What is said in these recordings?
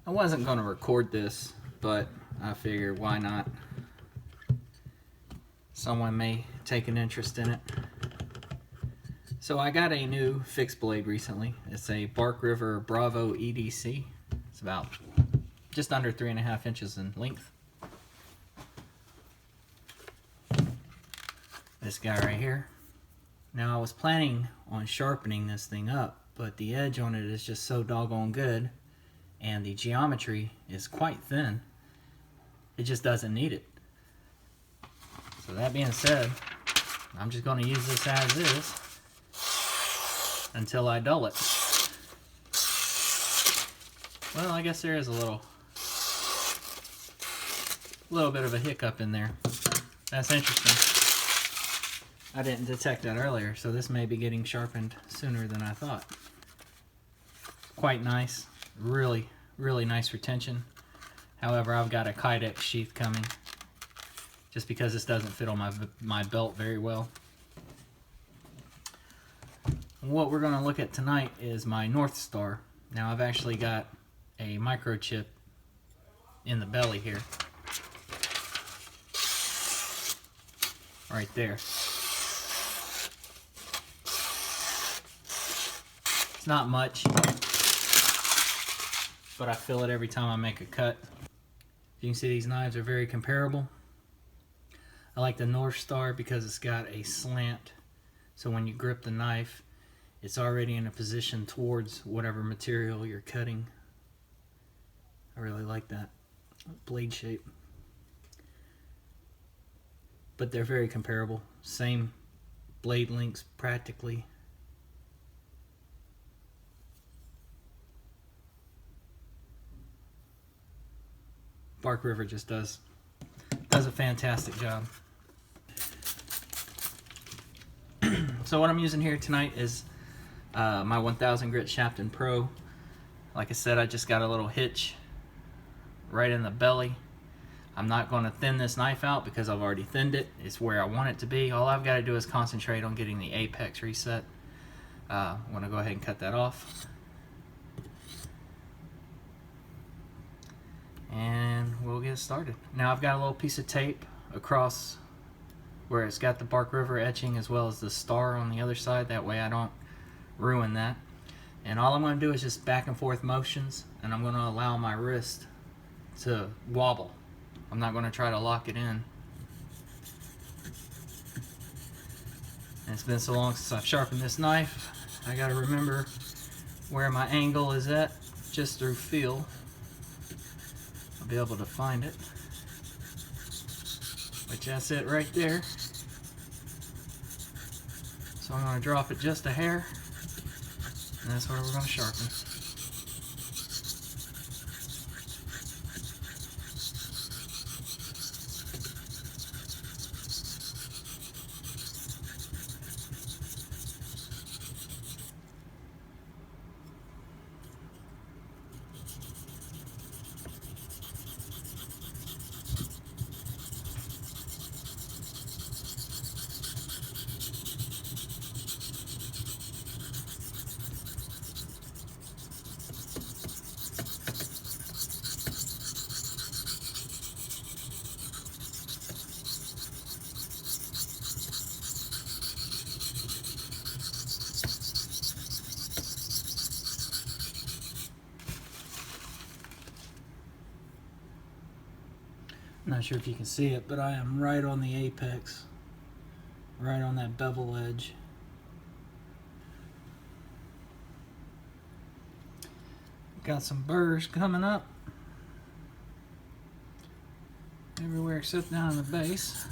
I wasn't going to record this, but I figured why not? Someone may take an interest in it. So I got a new fixed blade recently. It's a Bark River Bravo EDC. It's about just under 3.5 inches in length. This guy right here. Now I was planning on sharpening this thing up, but the edge on it is just so doggone good, and the geometry is quite thin. It just doesn't need it. So that being said, I'm just going to use this as is until I dull it. Well, I guess there is a little bit of a hiccup in there. That's interesting. I didn't detect that earlier, so this may be getting sharpened sooner than I thought. Quite nice. Really, really nice retention. However, I've got a Kydex sheath coming just because this doesn't fit on my belt very well. What we're going to look at tonight is my Northstar. Now I've actually got a microchip in the belly here. Right there. It's not much, but I feel it every time I make a cut. You can see these knives are very comparable. I like the Northstar because it's got a slant, so when you grip the knife, it's already in a position towards whatever material you're cutting. I really like that blade shape. But they're very comparable. Same blade lengths practically. Bark River just does a fantastic job. So what I'm using here tonight is my 1000 grit Shapton Pro. Like I said, I just got a little hitch right in the belly. I'm not going to thin this knife out because I've already thinned it. It's where I want it to be. All I've got to do is concentrate on getting the apex reset. I'm going to go ahead and cut that off. And we'll get started. Now I've got a little piece of tape across where it's got the Bark River etching as well as the star on the other side. That way I don't ruin that. And all I'm going to do is just back and forth motions, and I'm going to allow my wrist to wobble. I'm not going to try to lock it in. And it's been so long since I've sharpened this knife, I got to remember where my angle is at just through feel. I'll be able to find it. Which that's it right there. So I'm going to drop it just a hair, and that's where we're going to sharpen. Not sure if you can see it, but I am right on the apex, right on that bevel edge. Got some burrs coming up everywhere except down in the base.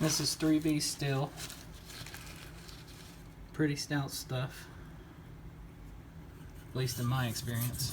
This is 3B steel. Pretty stout stuff, at least in my experience.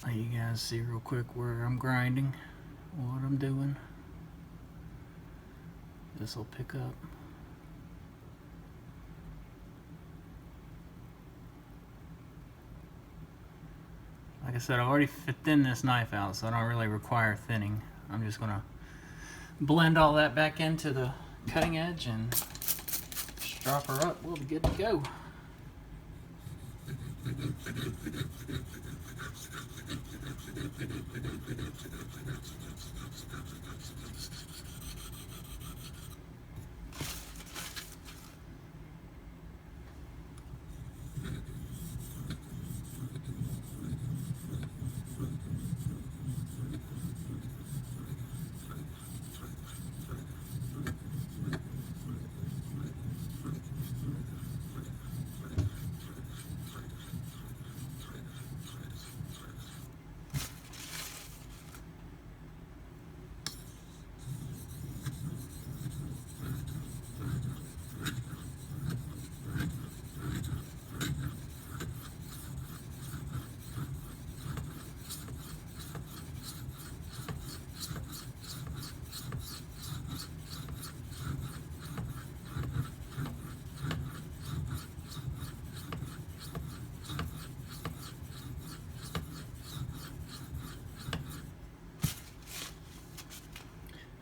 Let you guys see real quick where I'm grinding, what I'm doing. This will pick up. Like I said, I already thinned this knife out, so I don't really require thinning. I'm just gonna blend all that back into the cutting edge and strop her up. We'll be good to go.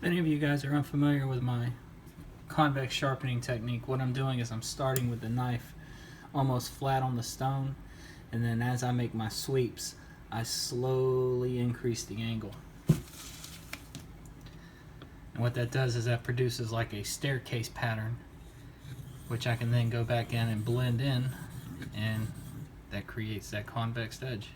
If any of you guys are unfamiliar with my convex sharpening technique, what I'm doing is I'm starting with the knife almost flat on the stone, and then as I make my sweeps, I slowly increase the angle. And what that does is that produces like a staircase pattern, which I can then go back in and blend in, and that creates that convex edge.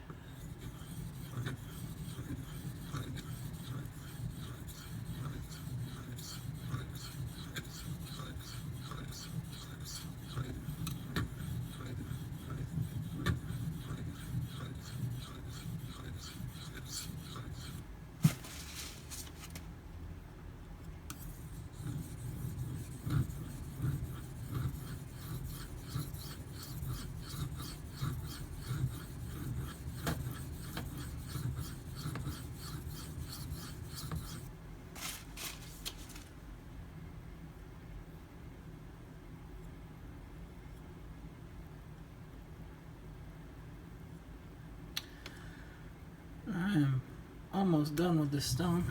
I am almost done with this stone.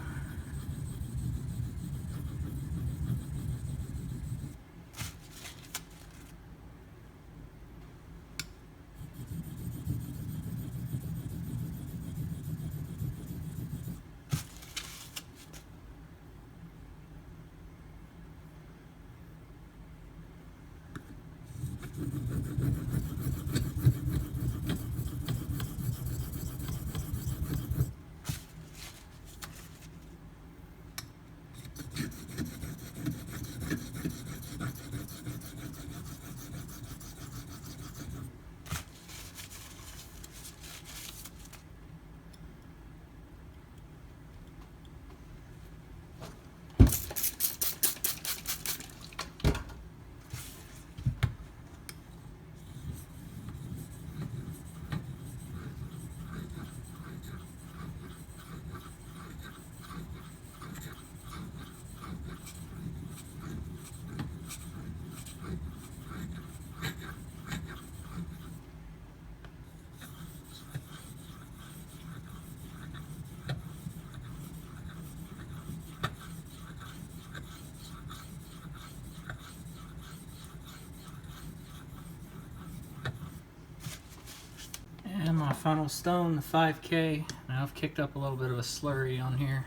my final stone, the 5K. Now I've kicked up a little bit of a slurry on here.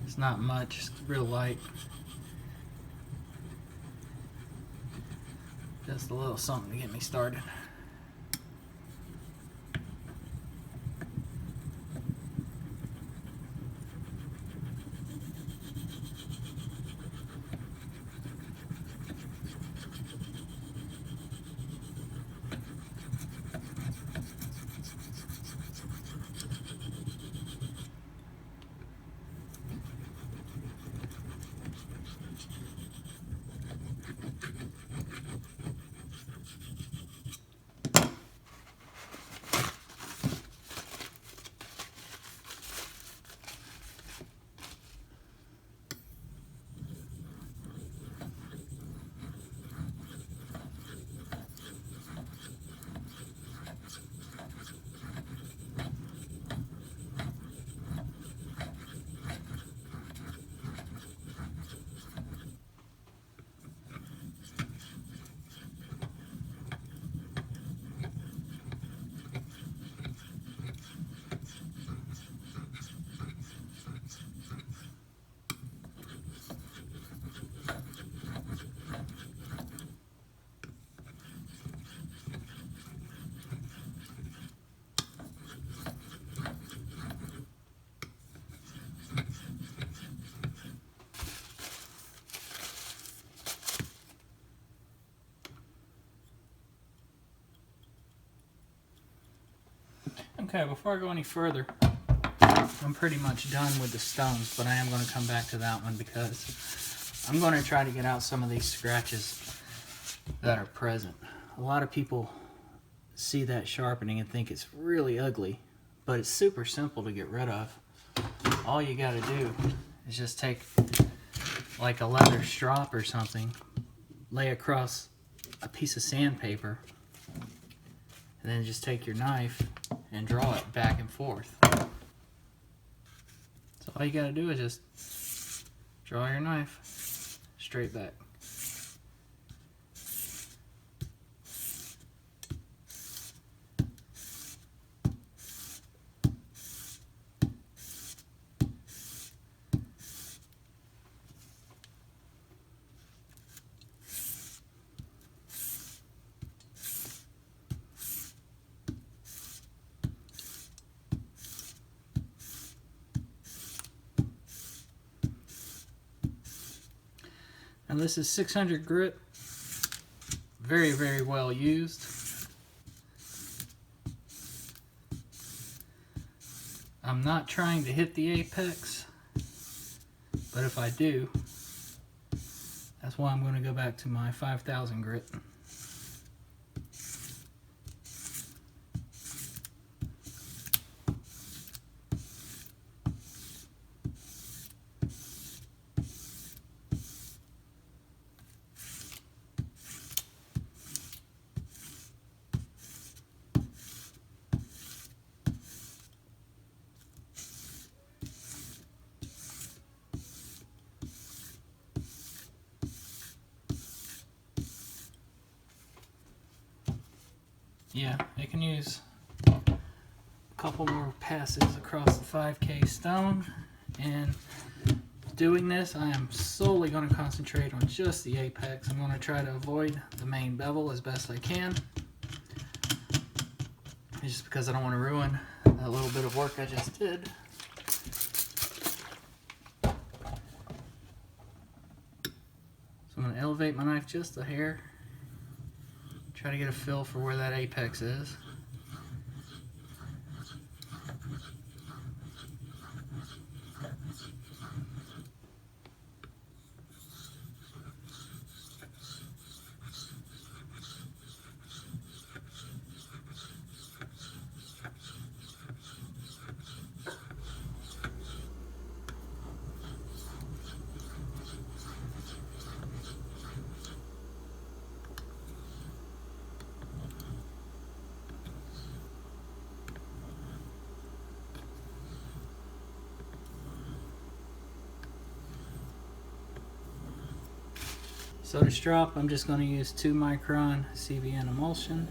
It's not much, it's real light. Just a little something to get me started. Okay, before I go any further, I'm pretty much done with the stones, but I am going to come back to that one because I'm going to try to get out some of these scratches that are present. A lot of people see that sharpening and think it's really ugly, but it's super simple to get rid of. All you got to do is just take like a leather strop or something, lay across a piece of sandpaper, and then just take your knife and draw it back and forth. So all you gotta do is just draw your knife straight back. And this is 600 grit, very, very well used. I'm not trying to hit the apex, but if I do, that's why I'm going to go back to my 5000 grit. Yeah, it can use a couple more passes across the 5K stone, and doing this I am solely going to concentrate on just the apex. I'm going to try to avoid the main bevel as best I can, just because I don't want to ruin that little bit of work I just did. So I'm going to elevate my knife just a hair. Try to get a feel for where that apex is. So to strop, I'm just going to use 2 micron CBN emulsion.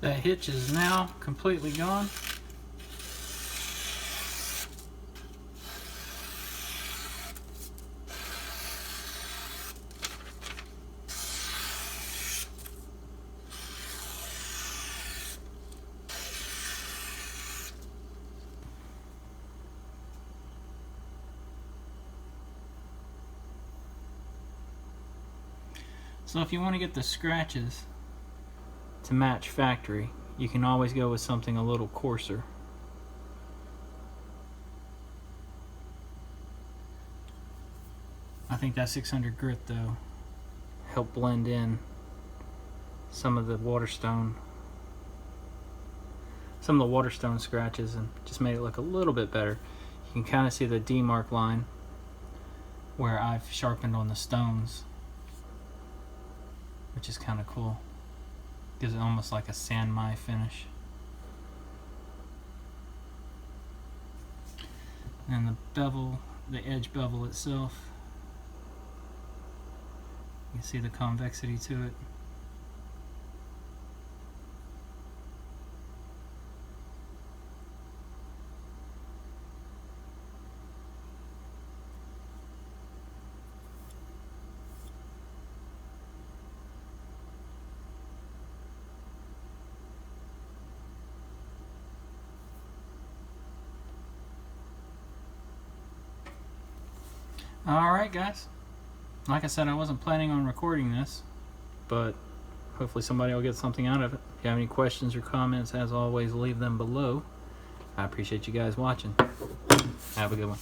That hitch is now completely gone. So if you want to get the scratches to match factory, you can always go with something a little coarser. I think that 600 grit though helped blend in some of the waterstone scratches and just made it look a little bit better. You can kind of see the D-mark line where I've sharpened on the stones, which is kind of cool. Gives it almost like a sandmai finish. And the bevel, the edge bevel itself, you can see the convexity to it. Alright guys, like I said, I wasn't planning on recording this, but hopefully somebody will get something out of it. If you have any questions or comments, as always, leave them below. I appreciate you guys watching. Have a good one.